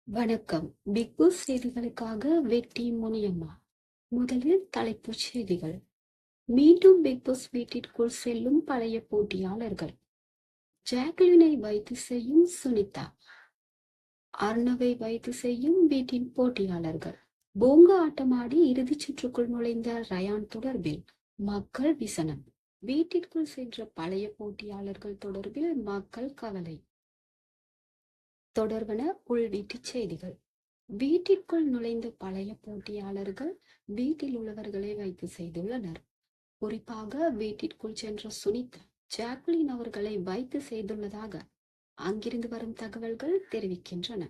வணக்கம். Big pass செய்திகளுக்காக வெற்றி முனியம்மா. முதலில் தலைப்புச் செய்திகள். மீண்டும் பிக் பாஸ் வீட்டிற்குள் செல்லும் பழைய போட்டியாளர்கள். ஜாக்லினை வைத்து செய்யும் சுனிதா. அர்ணவை வைத்து செய்யும் வீட்டின் போட்டியாளர்கள். போங்க ஆட்டமாடி இறுதிச் சுற்றுக்குள் நுழைந்த ரயான் தொடர்பில் மக்கள் விசனம். வீட்டிற்குள் சென்ற பழைய போட்டியாளர்கள் தொடர்பில் மக்கள் கவலை. தொடர்பன உள்வீட்டுச் செய்திகள். வீட்டிற்குள் நுழைந்த பழைய போட்டியாளர்கள் வீட்டில் உள்ளவர்களை வைத்து செய்துள்ளனர். குறிப்பாக வீட்டிற்குள் சென்ற சுனிதா ஜாக்லின் அவர்களை வைத்து செய்துள்ளதாக அங்கிருந்து வரும் தகவல்கள் தெரிவிக்கின்றன.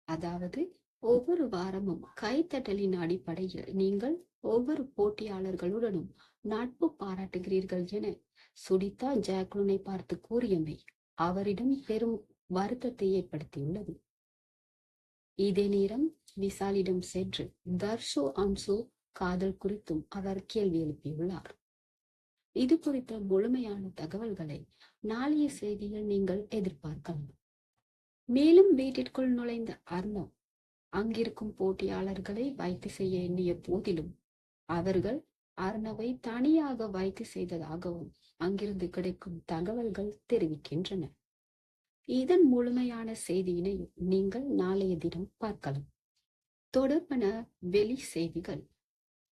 அதாவது ஒவ்வொரு வாரமும் கைத்தட்டலின் அடிப்படையில் நீங்கள் ஒவ்வொரு போட்டியாளர்களுடனும் நட்பு பாராட்டுகிறீர்கள் என சுனிதா ஜாக்லினை பார்த்து கூறியமை அவரிடம் பெரும் வருத்தத்தை ஏற்படுத்தியுள்ளது. இதே நேரம் விஷாலிடம் சென்று தர்ஷு அன்சு காதல் குறித்தும் அவர் கேள்வி எழுப்பியுள்ளார். இது குறித்த முழுமையான தகவல்களை நாளைய செய்தியில் நீங்கள் எதிர்பார்க்கலாம். மேலும் வீட்டிற்குள் நுழைந்த அர்ணவ் அங்கிருக்கும் போட்டியாளர்களை வைத்து செய்ய எண்ணிய போதிலும் அவர்கள் அர்ணவை தனியாக வைத்து செய்ததாகவும் அங்கிருந்து கிடைக்கும் தகவல்கள் தெரிவிக்கின்றன. இதன் முழுமையான செய்தியினை நீங்கள் நாளைய தினம் பார்க்கலாம். தொடர்பான வெளி செய்திகள்.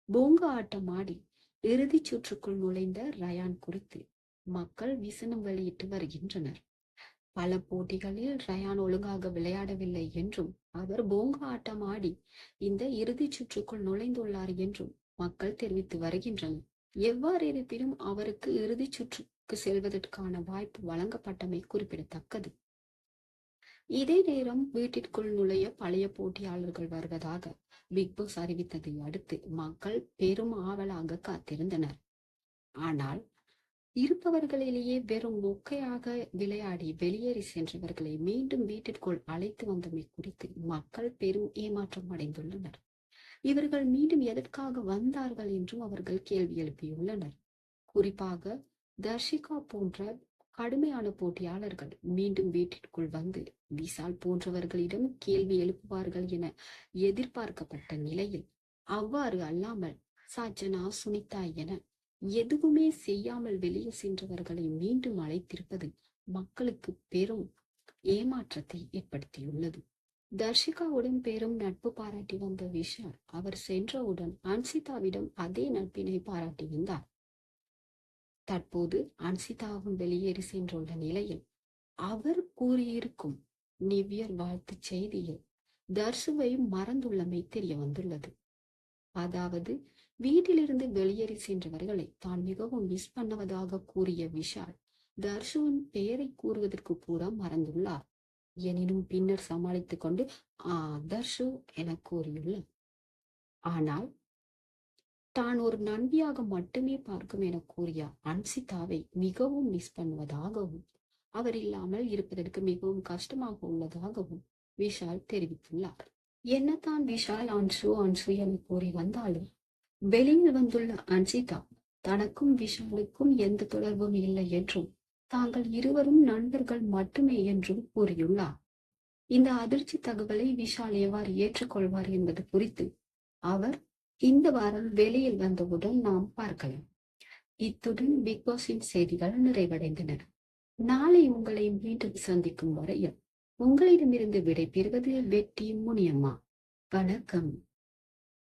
போங்க ஆட்டமாடி இறுதிச் சுற்றுக்குள் நுழைந்த ரயான் குறித்து மக்கள் விசனம் வெளியிட்டு வருகின்றனர். பல போட்டிகளில் ரயான் ஒழுங்காக விளையாடவில்லை என்றும் அவர் போங்க ஆட்டமாடி இந்த இறுதிச் சுற்றுக்குள் நுழைந்துள்ளார் என்றும் மக்கள் தெரிவித்து வருகின்றனர். எவ்வாறு இருப்பினும் அவருக்கு இறுதிச் சுற்றுக்கு செல்வதற்கான வாய்ப்பு வழங்கப்பட்டமை குறிப்பிடத்தக்கது. இதே நேரம் வீட்டிற்குள் நுழைய பழைய போட்டியாளர்கள் வருவதாக பிக் பாஸ் அறிவித்ததை அடுத்து மக்கள் பெரும் ஆவலாக காத்திருந்தனர். ஆனால் இருப்பவர்களிலேயே வெறும் மொக்கையாக விளையாடி வெளியேறி சென்றவர்களை மீண்டும் வீட்டிற்குள் அழைத்து வந்தமை குறித்து மக்கள் பெரும் ஏமாற்றம் அடைந்துள்ளனர். இவர்கள் மீண்டும் எதற்காக வந்தார்கள் என்றும் அவர்கள் கேள்வி எழுப்பியுள்ளனர். குறிப்பாக தர்ஷிகா போன்ற கடுமையான போட்டியாளர்கள் மீண்டும் வீட்டிற்குள் வந்து விஷால் போன்றவர்களிடம் கேள்வி எழுப்புவார்கள் என எதிர்பார்க்கப்பட்ட நிலையில் அவ்வாறு அல்லாமல் சஜனா சுனிதா என எதுவுமே செய்யாமல் வெளியே சென்றவர்களை மீண்டும் அழைத்திருப்பது மக்களுக்கு பெரும் ஏமாற்றத்தை ஏற்படுத்தியுள்ளது. தர்ஷிகாவுடன் பெரும் நட்பு பாராட்டி வந்த விஷால் அவர் சென்றவுடன் அன்சிதாவிடம் அதே நட்பினை பாராட்டி வந்தார். தற்போது அன்சிதாவும் வெளியேறி சென்றுள்ள நிலையில் அவர் கூறியிருக்கும் நிவ்யர் வாழ்த்து செய்தியில் தர்ஷுவை மறந்துள்ளமை தெரிய வந்துள்ளது. அதாவது வீட்டிலிருந்து வெளியேறி சென்றவர்களை தான் மிகவும் மிஸ் பண்ணுவதாக கூறிய விஷால் தர்ஷுவின் பெயரை கூறுவதற்கு கூட மறந்துள்ளார். எனினும் பின்னர் சமாளித்துக் கொண்டு தர்ஷு என கூறியுள்ளார். ஆனால் தான் ஒரு நண்பியாக மட்டுமே பார்க்கும் என கூறிய அன்சிதாவை மிகவும் மிஸ் பண்ணுவதாகவும் அவர் இல்லாமல் இருப்பதற்கு மிகவும் கஷ்டமாக உள்ளதாகவும் விஷால் தெரிவித்துள்ளார். என்னதான் விஷால் அன்சு என கூறி வந்தாலும் வெளியில் வந்துள்ள அன்சிதா தனக்கும் விஷாலுக்கும் எந்த தொடர்பும் இல்லை என்றும் தாங்கள் இருவரும் நண்பர்கள் மட்டுமே என்றும் கூறியுள்ளார். இந்த அதிர்ச்சி தகவலை விஷால் எவ்வாறு ஏற்றுக்கொள்வார் என்பது குறித்து அவர் இந்த வாரம் வெளியில் வந்தவுடன் நாம் பார்க்கலாம். இத்துடன் பிக் பாஸின் செய்திகள் நிறைவடைந்தன. நாளை உங்களை மீண்டும் சந்திக்கும் வரையில் உங்களிடமிருந்து விடைபெறுவது வெற்றி முனியம்மா. வணக்கம்.